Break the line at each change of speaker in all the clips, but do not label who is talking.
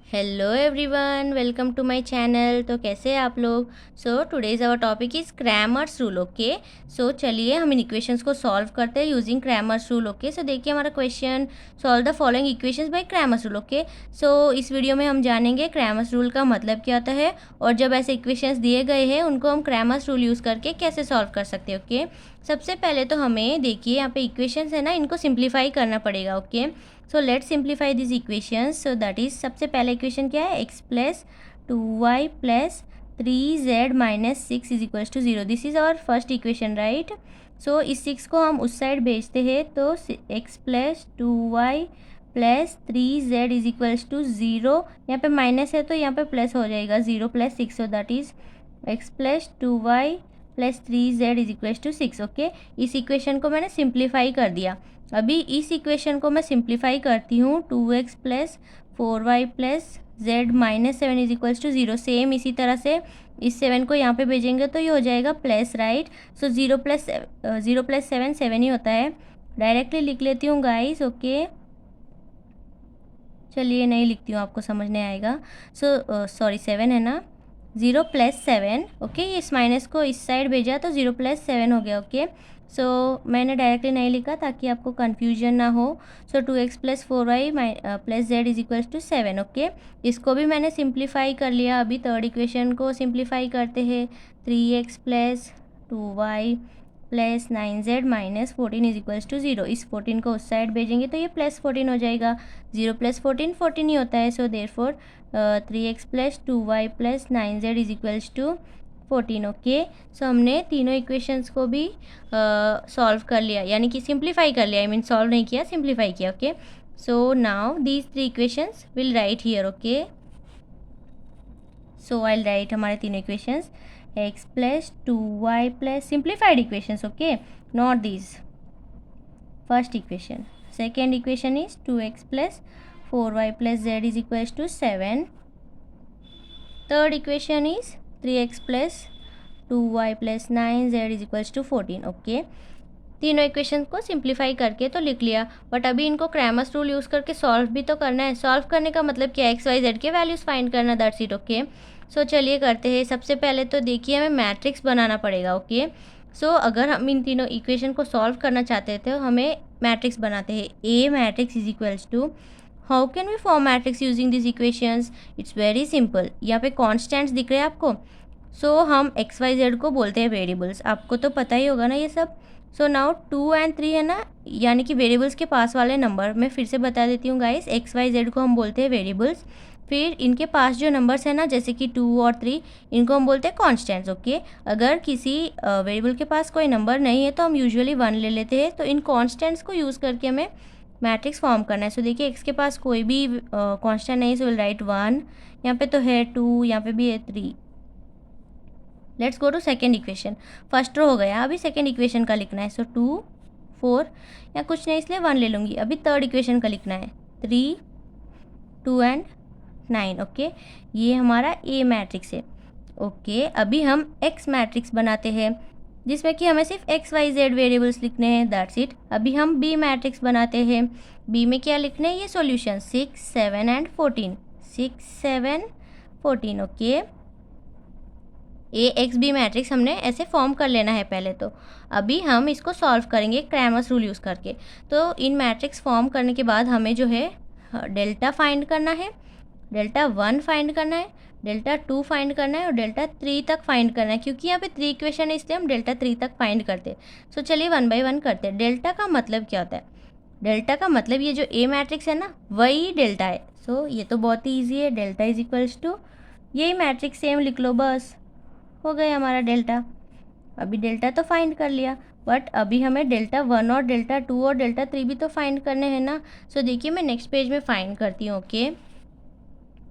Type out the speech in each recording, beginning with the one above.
Hello everyone, welcome to my channel. तो कैसे हैं आप लोग। So today's our topic is Cramer's rule. Okay, so चलिए हम इन इक्वेशंस को सॉल्व करते हैं using Cramer's rule. Okay, so देखिए हमारा question, solve the following equations by Cramer's rule. Okay, so इस वीडियो में हम जानेंगे क्रैमर्स रूल का मतलब क्या होता है और जब ऐसे इक्वेशंस दिए गए हैं उनको हम क्रैमर्स रूल यूज़ करके कैसे सॉल्व कर सकते हैं। ओके, सबसे पहले तो हमें देखिए यहाँ पे इक्वेशंस है ना, इनको सिंप्लीफाई करना पड़ेगा। Okay, so let's simplify this equations. So that is, सबसे पहला इक्वेशन क्या है, x plus 2y plus 3z minus 6 is equals to 0। This is our first equation, right. So इस 6 को हम उस साइड भेजते हैं तो x plus 2y plus 3z is equals to 0। यहाँ पे माइनस है तो यहाँ पे प्लस हो जाएगा, 0 plus 6। So that is x plus 2y plus 3z is equals to 6। Okay, इस इक्वेशन को मैंने सिंप्लीफाई कर दिया। अभी इस इक्वेशन को मैं सिंप्लीफाई करती हूँ, 2x plus 4y plus z minus 7 is equals to 0। Same इसी तरह से इस 7 को यहाँ पे भेजेंगे तो ये हो जाएगा प्लस, राइट। सो 0 प्लस 7 7 ही होता है। डायरेक्टली लिख लेती हूँ गाइस। ओके, चलिए नहीं लिखती हूँ, आपको समझने आएगा। सो सॉरी 7 है ना, 0 प्लस 7। ओके, इस माइनस को इस साइड भेजा तो 0 प्लस 7 हो गया। ओके, सो मैंने डायरेक्टली नहीं लिखा ताकि आपको कन्फ्यूजन ना हो। So 2x plus 4y plus z is equals to 7। Okay, इसको भी मैंने सिंप्लीफाई कर लिया। अभी थर्ड इक्वेशन को सिंप्लीफाई करते हैं, 3x plus 2y plus 9z minus 14 is equals to 0। इस 14 को उस साइड भेजेंगे तो ये प्लस 14 हो जाएगा। 0 प्लस 14 14 ही होता है। So therefore 3x plus 2y plus 9z is equals to 14। Okay, so हमने तीनों इक्वेशंस को भी सॉल्व कर लिया, यानी कि सिंप्लीफाई कर लिया। आई मीन सॉल्व नहीं किया, सिंप्लीफाई किया। Okay, so now these 3 equations will write here. Okay, so I write हमारे तीनों इक्वेशंस, x plus 2y plus simplified equations. Okay, not this first equation. Second equation is 2x plus 4y plus z is equals to 7। Third equation is 3x plus 2y plus 9z is equals to 14। Okay, तीनों equation को simplify करके तो लिख लिया, but अभी इनको Cramer's rule use करके solve भी तो करना है। सॉल्व करने का मतलब क्या है, एक्स वाई जेड के वैल्यूज़ फाइंड करना, दैट्स इट। ओके, सो चलिए करते हैं। सबसे पहले तो देखिए हमें मैट्रिक्स बनाना पड़ेगा। ओके, सो अगर हम इन तीनों इक्वेशन को सॉल्व करना चाहते थे तो हमें मैट्रिक्स बनाते हैं। A matrix is equals to, how can we form matrix using this equations, it's very simple. यहाँ पे कॉन्स्टेंट्स दिख रहे हैं आपको, सो हम एक्स वाई जेड को बोलते हैं वेरिएबल्स, आपको तो पता ही होगा ना ये सब। सो नाउ 2 एंड 3 है ना, यानी कि वेरिएबल्स के पास वाले नंबर, मैं फिर से बता देती हूँ गाइस, एक्स वाई जेड को हम बोलते हैं वेरिएबल्स, फिर इनके पास जो नंबर्स है ना, जैसे कि 2 और 3, इनको हम बोलते हैं कॉन्स्टेंट्स। ओके, अगर किसी वेरिएबल के पास कोई नंबर नहीं है तो हम यूजुअली 1 ले लेते हैं। तो इन कॉन्स्टेंट्स को यूज़ करके हमें मैट्रिक्स फॉर्म करना है। सो देखिए एक्स के पास कोई भी कांस्टेंट नहीं है, सो विल राइट 1, यहाँ पे तो है 2, यहाँ पे भी है 3। Let's go to second equation. First row हो गया, अभी सेकेंड इक्वेशन का लिखना है। सो 2 4, या कुछ नहीं इसलिए 1 ले लूँगी। अभी थर्ड इक्वेशन का लिखना है, 3 2 एंड 9। ओके, ये हमारा ए मैट्रिक्स है। ओके, अभी हम एक्स मैट्रिक्स बनाते हैं जिसमें कि हमें सिर्फ एक्स वाई जेड वेरिएबल्स लिखने हैं, दैट्स इट। अभी हम बी मैट्रिक्स बनाते हैं। बी में क्या लिखने हैं, ये solution 6 7 and 14, 6 7 14। Okay, A x B matrix हमने ऐसे फॉर्म कर लेना है पहले तो। अभी हम इसको सॉल्व करेंगे क्रैमर्स रूल यूज़ करके। तो इन मैट्रिक्स फॉर्म करने के बाद हमें जो है डेल्टा फाइंड करना है, डेल्टा 1 फाइंड करना है, डेल्टा 2 फाइंड करना है और डेल्टा 3 तक फाइंड करना है, क्योंकि यहाँ पे 3 इक्वेशन है इसलिए हम डेल्टा 3 तक फाइंड करते हैं। सो चलिए 1 बाय 1 करते हैं। डेल्टा का मतलब क्या होता है, डेल्टा का मतलब ये जो ए मैट्रिक्स है ना, वही डेल्टा है। सो ये तो बहुत ही ईजी है, डेल्टा इज इक्वल्स टू यही मैट्रिक्स सेम लिख लो, बस हो गया हमारा डेल्टा। अभी डेल्टा तो फाइंड कर लिया, बट अभी हमें डेल्टा 1 और डेल्टा 2 और डेल्टा 3 भी तो फाइंड करने हैं ना। सो देखिए मैं नेक्स्ट पेज में फाइंड करती हूँ। ओके,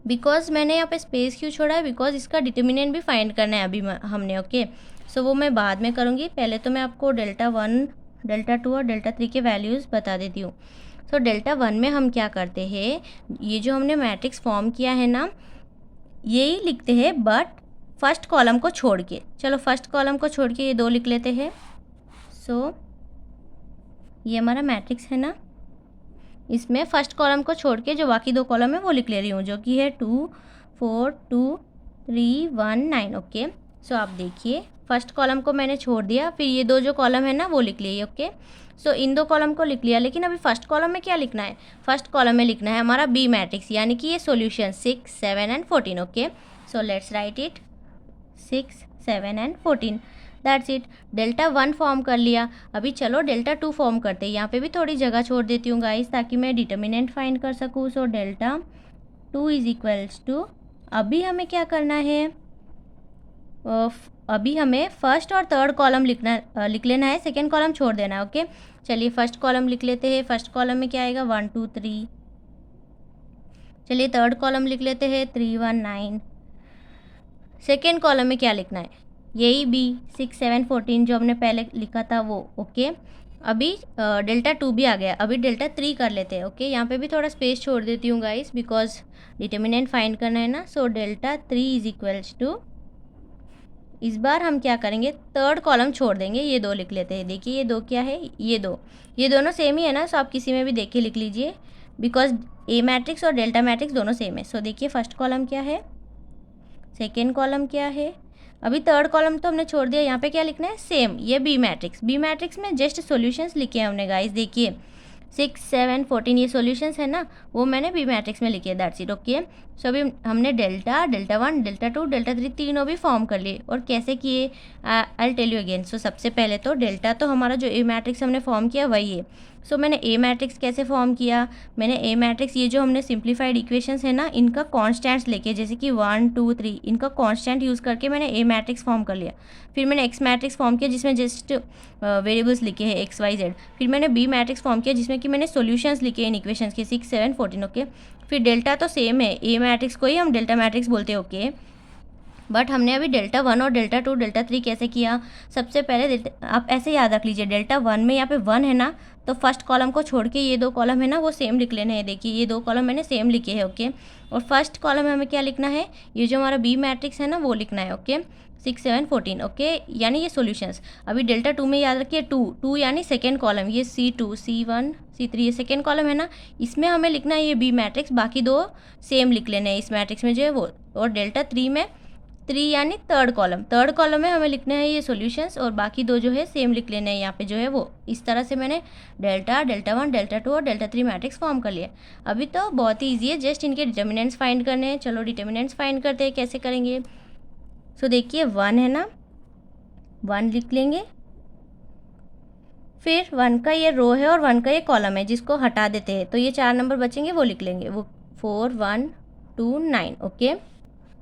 बिकॉज मैंने यहाँ पे स्पेस क्यों छोड़ा है, बिकॉज इसका डिटर्मिनेंट भी फाइंड करना है अभी हमने। ओके, सो वो मैं बाद में करूँगी, पहले तो मैं आपको डेल्टा 1 डेल्टा 2 और डेल्टा 3 के वैल्यूज़ बता देती हूँ। सो डेल्टा 1 में हम क्या करते हैं, ये जो हमने मैट्रिक्स फॉर्म किया है ना, यही लिखते हैं, बट फर्स्ट कॉलम को छोड़ के। चलो फर्स्ट कॉलम को छोड़ के ये 2 लिख लेते हैं। सो ये हमारा मैट्रिक्स है ना, इसमें फर्स्ट कॉलम को छोड़ के जो बाकी 2 कॉलम है वो लिख ले रही हूँ, जो कि है 2 4 2 3 1 9। ओके, सो आप देखिए फर्स्ट कॉलम को मैंने छोड़ दिया, फिर ये 2 जो कॉलम है ना वो लिख लिए। ओके, सो इन 2 कॉलम को लिख लिया, लेकिन अभी फर्स्ट कॉलम में क्या लिखना है? फर्स्ट कॉलम में लिखना है हमारा बी मैट्रिक्स, यानी कि ये solution 6 7 and 14। Okay, so let's write it 6 7 and 14, that's it. Delta 1 form कर लिया, अभी चलो डेल्टा 2 फॉर्म करते हैं। यहाँ पे भी थोड़ी जगह छोड़ देती हूँ गाइस, ताकि मैं डिटर्मिनेंट फाइंड कर सकूँ। So delta 2 is equals to, अभी हमें क्या करना है? अभी हमें फर्स्ट और थर्ड कॉलम लिख लेना है, सेकेंड कॉलम छोड़ देना है। ओके, चलिए फर्स्ट कॉलम लिख लेते हैं। फर्स्ट कॉलम में क्या आएगा? 1 2 3। चलिए थर्ड कॉलम लिख लेते हैं 3 1 9। सेकेंड कॉलम में क्या लिखना है? यही बी 6 7 14 जो हमने पहले लिखा था वो। ओके, अभी डेल्टा 2 भी आ गया, अभी डेल्टा 3 कर लेते हैं। ओके, यहाँ पे भी थोड़ा स्पेस छोड़ देती हूँ गाइस, बिकॉज डिटर्मिनेंट फाइंड करना है ना। So delta 3 is equals to, इस बार हम क्या करेंगे? थर्ड कॉलम छोड़ देंगे, ये 2 लिख लेते हैं। देखिए ये 2 क्या है? ये दोनों सेम ही है ना, सो आप किसी में भी देख के लिख लीजिए, बिकॉज ए मैट्रिक्स और डेल्टा मैट्रिक्स दोनों सेम है। सो देखिए फर्स्ट कॉलम क्या है, सेकेंड कॉलम क्या है, अभी थर्ड कॉलम तो हमने छोड़ दिया। यहाँ पे क्या लिखना है? सेम, ये बी मैट्रिक्स में जस्ट सॉल्यूशंस लिखे हैं हमने गाइस। देखिए 6 7 14 ये सॉल्यूशंस है ना, वो मैंने बी मैट्रिक्स में लिखे, दैट्स इट। ओके, सो अभी हमने डेल्टा 1 डेल्टा 2 डेल्टा 3 तीनों भी फॉर्म कर लिए। और कैसे किए? I tell you again. So सबसे पहले तो डेल्टा तो हमारा जो ए मैट्रिक्स हमने फॉर्म किया वही है। सो मैंने ए मैट्रिक्स कैसे फॉर्म किया? मैंने ए मैट्रिक्स, ये जो हमने सिंप्लीफाइड इक्वेशंस है ना, इनका कॉन्स्टेंट्स लेके, जैसे कि 1 2 3, इनका कॉन्स्टेंट यूज़ करके मैंने ए मैट्रिक्स फॉर्म कर लिया। फिर मैंने एक्स मैट्रिक्स फॉर्म किया, जिसमें जस्ट वेरिएबल्स लिखे हैं एक्स वाई जेड। फिर मैंने बी मैट्रिक्स फॉर्म किया, जिसमें कि मैंने सॉल्यूशंस लिखे इन इक्वेशंस के 6 7 14। ओके, फिर डेल्टा तो सेम है, ए मैट्रिक्स को ही हम डेल्टा मैट्रिक्स बोलते हैं। ओके, बट हमने अभी डेल्टा 1 और डेल्टा 2 डेल्टा 3 कैसे किया? सबसे पहले आप ऐसे याद रख लीजिए, डेल्टा 1 में यहाँ पे 1 है ना, तो फर्स्ट कॉलम को छोड़ के ये 2 कॉलम है ना वो सेम लिख लेने हैं। देखिए ये 2 कॉलम मैंने सेम लिखे हैं। ओके, और फर्स्ट कॉलम में हमें क्या लिखना है? ये जो हमारा बी मैट्रिक्स है ना वो लिखना है। ओके, 6 7 14। ओके, यानी ये सॉल्यूशंस। अभी डेल्टा 2 में याद रखिए 2 यानी सेकेंड कॉलम, ये C2 C1 C3 ये सेकेंड कॉलम है ना, इसमें हमें लिखना है ये बी मैट्रिक्स, बाकी 2 सेम लिख लेने हैं इस मैट्रिक्स में जो है वो। और डेल्टा 3 में 3 यानी थर्ड कॉलम में हमें लिखना है ये सॉल्यूशंस, और बाकी 2 जो है सेम लिख लेने हैं यहाँ पे जो है वो। इस तरह से मैंने डेल्टा 1 डेल्टा 2 और डेल्टा 3 मैट्रिक्स फॉर्म कर लिया। अभी तो बहुत ही ईजी है, जस्ट इनके डिटर्मिनेंट्स फाइंड करने हैं। चलो डिटर्मिनेंट्स फाइंड करते हैं, कैसे करेंगे? सो देखिए 1 है ना, 1 लिख लेंगे। फिर 1 का ये रो है और 1 का ये कॉलम है, जिसको हटा देते हैं, तो ये 4 नंबर बचेंगे वो लिख लेंगे, वो 4 1 2 9। ओके,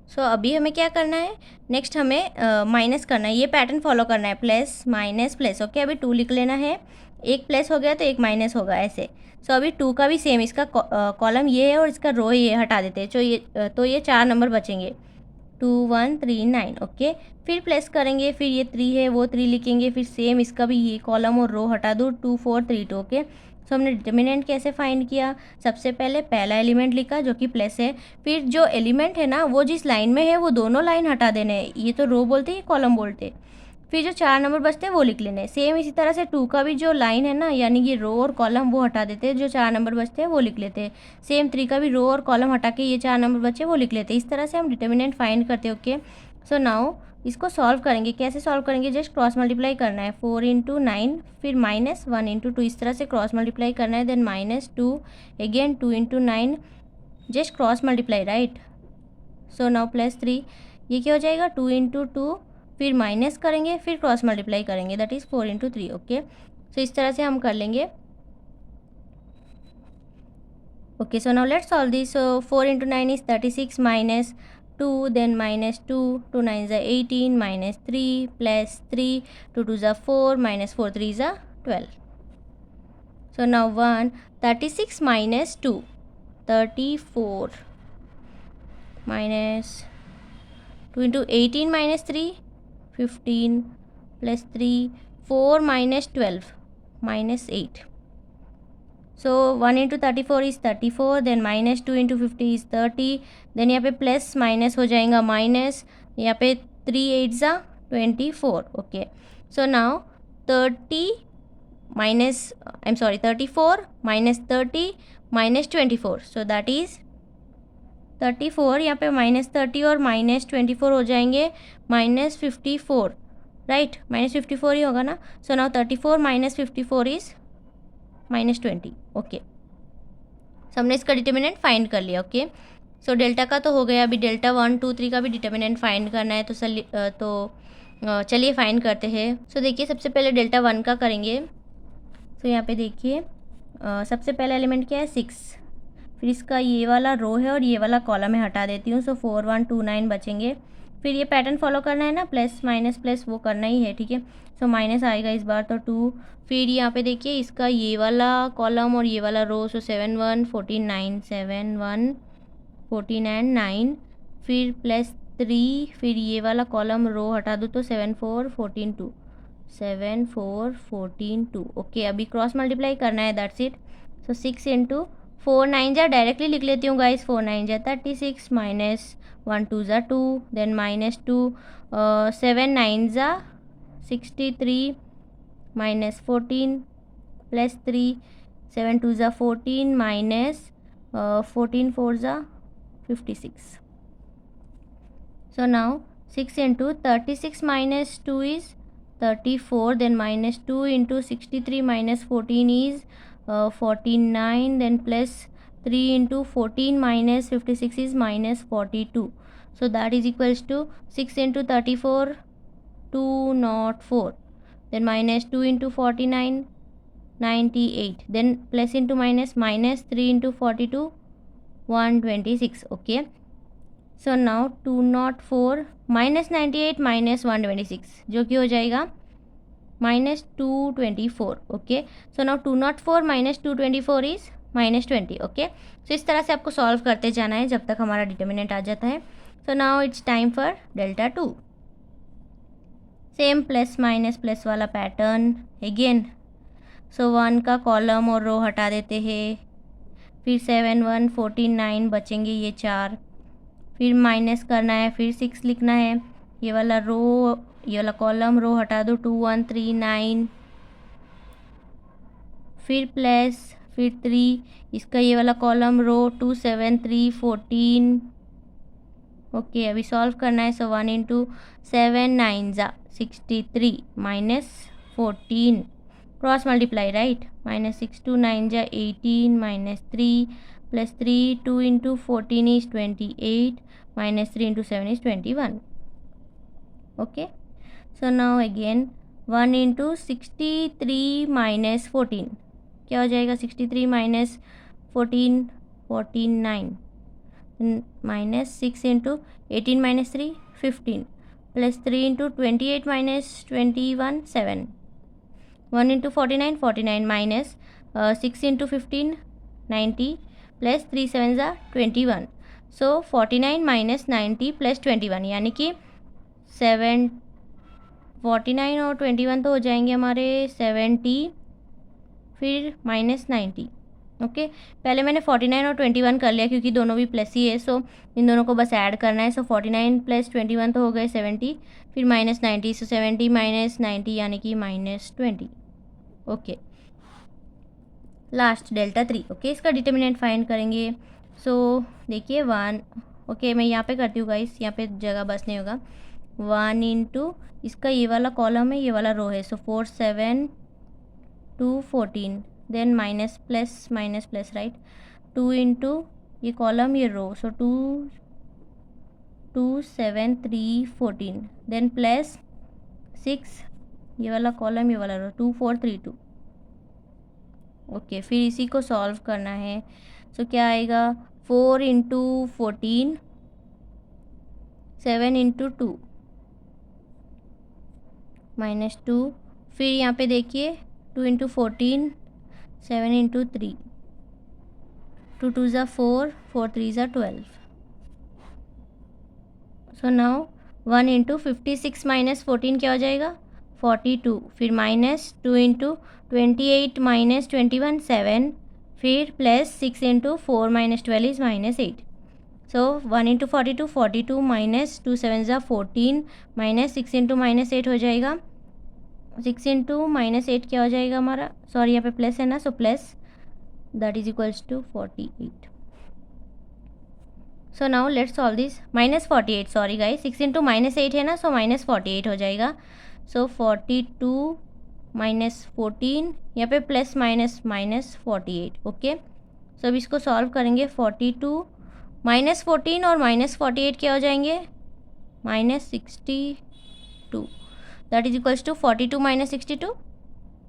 सो अभी हमें क्या करना है? नेक्स्ट हमें माइनस करना है, ये पैटर्न फॉलो करना है, प्लस माइनस प्लस। ओके, अभी 2 लिख लेना है, एक प्लस हो गया तो एक माइनस होगा ऐसे। सो अभी 2 का भी सेम, इसका कॉलम ये है और इसका रो ये हटा देते हैं, तो ये 4 नंबर बचेंगे, 2 1 3 9। ओके, फिर प्लस करेंगे, फिर ये 3 है वो 3 लिखेंगे, फिर सेम इसका भी ये कॉलम और रो हटा दो, 2 4 3 2। ओके, सो हमने डिटर्मिनेंट कैसे फाइंड किया? सबसे पहले पहला एलिमेंट लिखा जो कि प्लस है, फिर जो एलिमेंट है ना वो जिस लाइन में है वो दोनों लाइन हटा देने हैं, ये तो रो बोलते हैं, ये कॉलम बोलते हैं। फिर जो 4 नंबर बचते हैं वो लिख लेने हैं। सेम इसी तरह से 2 का भी जो लाइन है ना, यानी कि रो और कॉलम वो हटा देते हैं, जो 4 नंबर बचते हैं वो लिख लेते हैं। सेम 3 का भी रो और कॉलम हटा के ये 4 नंबर बचे वो लिख लेते हैं। इस तरह से हम डिटर्मिनेंट फाइंड करते हैं। ओके, सो नाउ इसको सॉल्व करेंगे। कैसे सॉल्व करेंगे? जस्ट क्रॉस मल्टीप्लाई करना है, 4 × 9, फिर माइनस 1 × 2, इस तरह से क्रॉस मल्टीप्लाई करना है, then minus 2 again 2 × 9, just cross multiply, right. So now plus 3, ये क्या हो जाएगा? 2 × 2, फिर माइनस करेंगे, फिर क्रॉस मल्टीप्लाई करेंगे, दैट इज़ 4 × 3। ओके, सो इस तरह से हम कर लेंगे। Okay, so now let's solve this. So 4 × 9 is 36 minus 2, then minus 2, 2 9 is 18, minus 3, plus 3, 2 2 is 4, minus 4 3 is 12. So now 36 minus 2, 34, minus 2 into 18 minus 3, 15, plus 3, 4 minus 12, minus 8. So 1 × 34 is 34, then minus 2 × 50 is 30, then यहाँ पे plus minus हो जाएगा minus, यहाँ पे 3 8 ज़ा 24। Okay, so now 34 minus 30 -24, so that is 34. यहाँ पे -30 और -24 हो जाएंगे -54, राइट, -54 ही होगा ना. So now 34 - 54 is -20. Okay, so हमने इसका डिटर्मिनेंट फाइंड कर लिया. ओके, सो डेल्टा का तो हो गया. अभी डेल्टा 1, 2, 3 का भी डिटर्मिनेंट फाइंड करना है. तो चलिए फाइंड करते हैं. सो देखिए, सबसे पहले डेल्टा 1 का करेंगे. सो यहाँ पे देखिए, सबसे पहला एलिमेंट क्या है, 6. फिर इसका ये वाला रो है और ये वाला कॉलम है, हटा देती हूँ. सो 4, 1, 2, 9 बचेंगे. फिर ये पैटर्न फॉलो करना है ना, प्लस माइनस प्लस वो करना ही है, ठीक है. सो माइनस आएगा इस बार तो 2. फिर यहाँ पे देखिए, इसका ये वाला कॉलम और ये वाला रो. सो 7, 1, 14, 9, 7, 1, 14 एंड 9. फिर प्लस 3. फिर ये वाला कॉलम रो हटा दूँ तो 7, 4, 14, 2. 7, 4, 14, 2. ओके, अभी क्रॉस मल्टीप्लाई करना है, दैट्स इट. सो 6 इंटू 4 9 जा, डायरेक्टली लिख लेती हूँ गाइस. 4 9 जा 36, माइनस 1 2 जा 2, देन -2. 7 9 जा 63, माइनस 14 प्लस 3. 7 2 जा 14, माइनस 14 4 जा 56. So now 6 into 36 minus 2 is 34, then minus 2 into 63 minus 14 is 49, then plus 3 into 14 minus 56 is minus 42. So that is equals to 6 into 34, 204, then minus 2 into 49, 98, then plus into minus, minus 3 into 42, 126. Okay, so now 204 minus 98 minus 126, जो कि हो जाएगा -224. Okay, so now 204 minus 224 is -20. Okay, so इस तरह से आपको solve करते जाना है जब तक हमारा डिटर्मिनेंट आ जाता है. So now it's time for delta 2. Same plus minus plus वाला पैटर्न अगेन. सो 1 का कॉलम और रो हटा देते हैं. फिर 7, 1, 14, 9 बचेंगे ये 4. फिर माइनस करना है, फिर 6 लिखना है. ये वाला रो, ये वाला कॉलम रो हटा दो. 2, 1, 3, 9. फिर प्लस, फिर 3. इसका ये वाला कॉलम रो 2, 7, 3, 14. ओके, अभी सॉल्व करना है. सो 1 इंटू 7 9 जा 63, माइनस 14, क्रॉस मल्टीप्लाई, राइट. -6 2 9 जा 18, -3 plus 3, 2 into 14 is 28, minus 3 into 7 is 21. Okay, so now again 1 into 63 minus 14, क्या हो जाएगा. 63 minus 14, 49, minus 6 into 18 minus 3, 15, plus 3 into 28 minus 21, 7. 1 into 49, 49, minus 6 into 15, 90, plus 3 7 ज़ा 21. सो 49 minus 90 plus 21, यानी कि 49 और 21 तो हो जाएंगे हमारे 70, फिर माइनस 90. ओके, पहले मैंने 49 और 21 कर लिया क्योंकि दोनों भी प्लस ही है. सो इन दोनों को बस ऐड करना है. सो 49 प्लस 21 तो हो गए 70, फिर माइनस 90. सो 70 माइनस 90 यानी कि -20. Okay, last delta 3. ओके, इसका डिटर्मिनेंट फाइंड करेंगे. सो देखिए 1. ओके, मैं यहाँ पे करती हूँ गाइस, यहाँ पे जगह बस नहीं होगा. 1 इंटू इसका ये वाला कॉलम है, ये वाला रो है. So 4 7 2 14, then minus plus right. 2 into ये कॉलम ये रो. सो 2 2 7 3 14, देन प्लस 6 ये वाला कॉलम ये वाला रो. 2 4 3 2. ओके, फिर इसी को सॉल्व करना है. सो क्या आएगा, 4 इंटू 14, 7 इंटू 2, -2. फिर यहाँ पे देखिए 2 इंटू 14, 7 इंटू 3, 2 2 ज़ा 4, 4 3 ज़ा 12. सो नाउ 1 इंटू 56 माइनस 14 क्या हो जाएगा, 42. फिर -2 इंटू 28 माइनस 21, 7. फिर plus 6 into 4 minus 12 is -8. So 1 into 42, 42 minus 2 7 ज़ा 14, माइनस 6 इंटू -8 हो जाएगा. 6 इंटू -8 क्या हो जाएगा हमारा, सॉरी यहाँ पे प्लस है ना. So plus that is equals to 48. So now let's solve this. minus 48, sorry guys, 6 into minus 8 है ना, so minus 48 हो जाएगा. So 42 minus 14, यहाँ पे प्लस माइनस माइनस 48. ओके, सो अब इसको सॉल्व करेंगे. 42 माइनस 14 और माइनस 48 क्या हो जाएंगे, minus 62. That is equals to 42 minus 62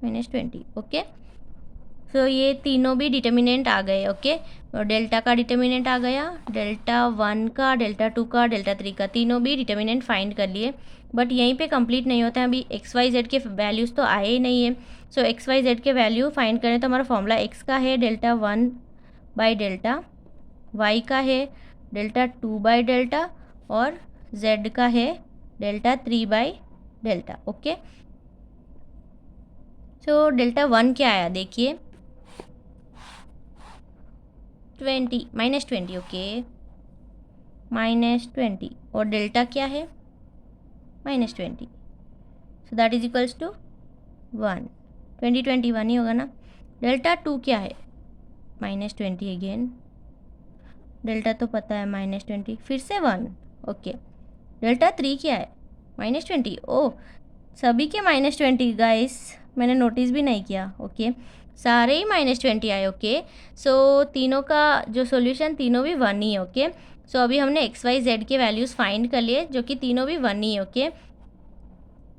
minus 20. Okay, so ये तीनों भी डिटर्मिनेंट आ गए. ओके, और डेल्टा का डिटर्मिनेंट आ गया, डेल्टा 1 का, डेल्टा 2 का, डेल्टा 3 का, तीनों भी डिटर्मिनेंट फाइंड कर लिए. बट यहीं पे कंप्लीट नहीं होता है, अभी एक्स वाई जेड के वैल्यूज़ तो आए ही नहीं है. सो एक्स वाई जेड के वैल्यू फाइंड करें तो हमारा फॉर्मूला एक्स का है डेल्टा 1 बाई डेल्टा, वाई का है डेल्टा 2 बाई डेल्टा, और जेड का है delta 3 by delta. Okay, so delta 1 क्या आया देखिए, 20 माइनस 20. ओके, माइनस 20, और डेल्टा क्या है minus 20. So that is equals to 1. 21 ही होगा ना. डेल्टा 2 क्या है माइनस 20 अगेन, डेल्टा तो पता है माइनस 20, फिर से 1. ओके, डेल्टा 3 क्या है माइनस 20. ओ, सभी के माइनस 20 गाइस, मैंने नोटिस भी नहीं किया. ओके, सारे ही माइनस 20 आए. ओके, सो तीनों का जो सॉल्यूशन, तीनों भी 1 ही है. ओके, सो अभी हमने एक्स वाई जेड के वैल्यूज़ फाइंड कर लिए जो कि तीनों भी 1 ही है. ओके,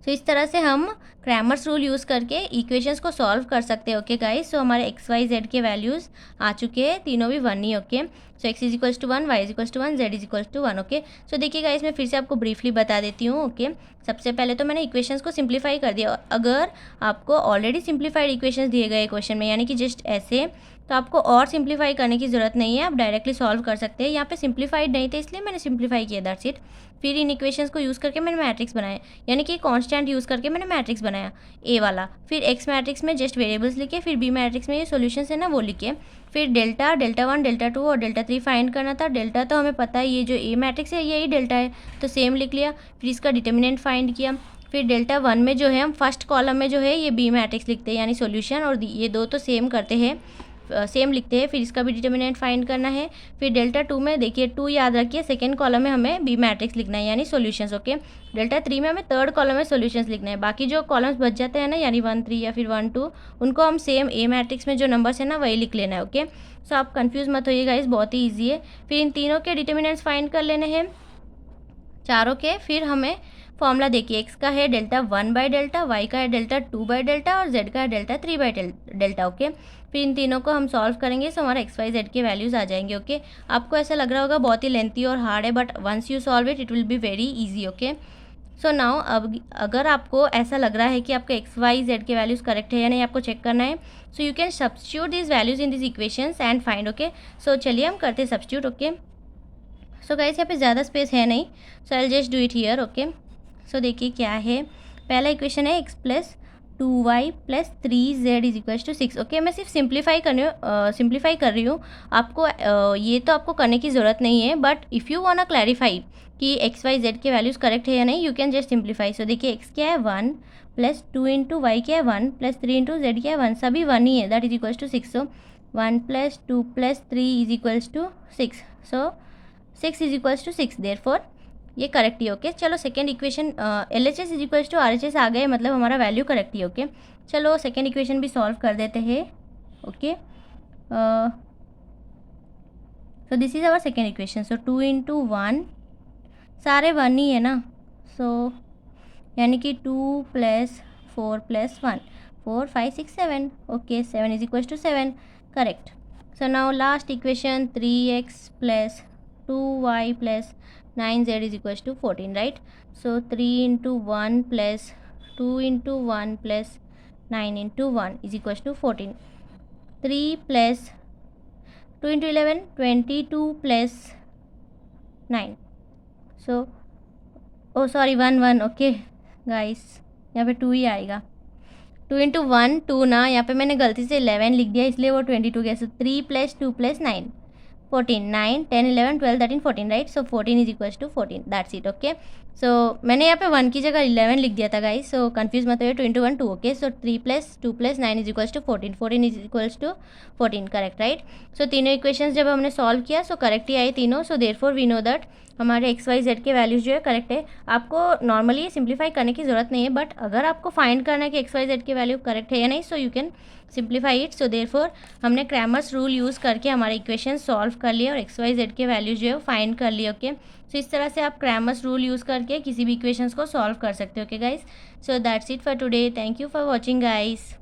सो इस तरह से हम क्रैमर्स रूल यूज़ करके इक्वेशंस को सॉल्व कर सकते हैं. ओके गाइस, सो हमारे एक्स वाई जेड के वैल्यूज़ आ चुके हैं, तीनों भी 1 ही. Okay, so x is equals to 1, y is equals to 1, z is equals to 1. Okay, so देखिए गाइस, मैं फिर से आपको ब्रीफली बता देती हूँ. ओके, सबसे पहले तो मैंने इक्वेशंस को सिंप्लीफाई कर दिया. अगर आपको ऑलरेडी सिंप्लीफाइड इक्वेशंस दिए गए क्वेश्चन में, यानी कि जस्ट ऐसे, तो आपको और सिंप्लीफाई करने की ज़रूरत नहीं है, आप डायरेक्टली सॉल्व कर सकते हैं. यहाँ पे सिंप्लीफाइड नहीं थे इसलिए मैंने सिंप्लीफाई किया, दैट्स इट. फिर इन इक्वेशंस को यूज़ करके मैंने मैट्रिक्स बनाया, यानी कि कांस्टेंट यूज़ करके मैंने मैट्रिक्स बनाया ए वाला. फिर एक्स मैट्रिक्स में जस्ट वेरिएबल्स लिखे, फिर बी मैट्रिक्स में ये सॉल्यूशंस है ना वो लिखे. फिर डेल्टा, डेल्टा 1, डेल्टा 2 और डेल्टा 3 फाइंड करना था. डेल्टा तो हमें पता है, ये जो ए मैट्रिक्स है यही डेल्टा है, तो सेम लिख लिया. फिर इसका डिटर्मिनेंट फाइंड किया. फिर डेल्टा 1 में जो है हम फर्स्ट कॉलम में जो है ये बी मैट्रिक्स लिखते हैं, यानी सॉल्यूशन, और ये दो तो सेम करते हैं, सेम लिखते हैं. फिर इसका भी डिटर्मिनेंट फाइंड करना है. फिर डेल्टा 2 में देखिए, 2 याद रखिए, सेकंड कॉलम में हमें बी मैट्रिक्स लिखना है, यानी सॉल्यूशंस. ओके, डेल्टा 3 में हमें थर्ड कॉलम में सॉल्यूशंस लिखना है. बाकी जो कॉलम्स बच जाते हैं ना, यानी 1 3 या फिर 1 2, उनको हम सेम ए मैट्रिक्स में जो नंबर्स है ना वही लिख लेना है. ओके, सो आप कंफ्यूज मत होइएगा, इस बहुत ही ईजी है. फिर इन तीनों के डिटर्मिनेंट्स फाइंड कर लेने हैं, चारों के. फिर हमें फॉर्मूला देखिए, एक्स का है डेल्टा 1 बाई डेल्टा, वाई का है डेल्टा 2 बाई डेल्टा, और जेड का है डेल्टा 3 बाई डेल्टा. ओके, फिर इन तीनों को हम सॉल्व करेंगे, सो हमारा एक्स वाई जेड के वैल्यूज़ आ जाएंगे. ओके, आपको ऐसा लग रहा होगा बहुत ही लेंथी और हार्ड है, but once you solve it, it will be very easy. Okay, so now अब अगर आपको ऐसा लग रहा है कि आपका एक्स वाई जेड के वैल्यूज़ करेक्ट है या नहीं, आपको चेक करना है, so you can substitute this values in this equations and find. Okay, so चलिए हम करते हैं सब्स्टिट्यूट. ओके, सो गाइस, यहाँ पे ज़्यादा स्पेस है नहीं, so I will just do it here. Okay, so देखिए क्या है, पहला इक्वेशन है x plus 2y plus 3z is equal to 6. Okay, मैं सिर्फ सिंप्लीफाई कर रही हूँ. आपको ये तो आपको करने की ज़रूरत नहीं है, but if you want clarify कि एक्स वाई जेड के वैल्यूज़ करेक्ट है या नहीं, यू कैन जस्ट सिंप्लीफाई. सो देखिए, एक्स क्या है 1, प्लस 2 इंटू वाई क्या है 1, प्लस 3 इंटू जेड क्या है 1, सभी 1 ही है, that is equals to 6. So 1 plus 2 plus 3 is equals to 6. So 6 is equals to 6, therefore ये करेक्ट ही. ओके, चलो second equation, L H S is equals to R H S आ गए, मतलब हमारा वैल्यू करेक्ट ही. ओके, चलो second equation भी सॉल्व कर देते हैं. Okay, so this is our second equation. So 2 into 1, सारे 1 ही है ना, सो यानी कि 2 plus 4 plus 1, 4 5 6 7. Okay, 7 is equals to 7, correct. So now last equation, 3x plus 2y plus 9z is equals to 14, right? So 3 into 1 plus 2 into 1 plus 9 into 1 is equals to 14. 3 plus 2 into 11, 22 plus 9. So, oh sorry, 1 okay guys, यहाँ पे 2 ही आएगा. 2 into 1 2 ना, यहाँ पे मैंने गलती से 11 लिख दिया, इसलिए वो 22 गया. So 3 plus 2 plus 9, 14, 9, 10, 11, 12, 13, 14, right. So 14 is equals to 14, that's it. Okay, so मैंने यहाँ पे 1 की जगह 11 लिख दिया था गाइस, सो कंफ्यूज मत होइए. 2 into 1 2. Okay, so 3 plus 2 plus 9 is equals to 14. 14 is equals to 14, correct, right. So तीनों इक्वेशंस जब हमने सॉल्व किया सो करेक्ट ही आई तीनों. So therefore we know that हमारे एक्स वाई जेड के वैल्यूज़ जो है करेक्ट है. आपको नॉर्मली सिंप्लीफाई करने की ज़रूरत नहीं है, बट अगर आपको फाइंड करना है कि एक्स वाई जेड के वैल्यू करेक्ट है या नहीं, सो you can simplify it. So therefore हमने क्रैमर्स रूल यूज़ करके हमारे इक्वेशन सॉल्व कर लिए और एक्स वाई जेड के वैल्यूज जो है वो फाइंड कर लिए. ओके, सो इस तरह से आप क्रैमर्स रूल यूज़ करके किसी भी इक्वेशंस को सॉल्व कर सकते हो. Okay guys, so that's it for today. Thank you for watching guys.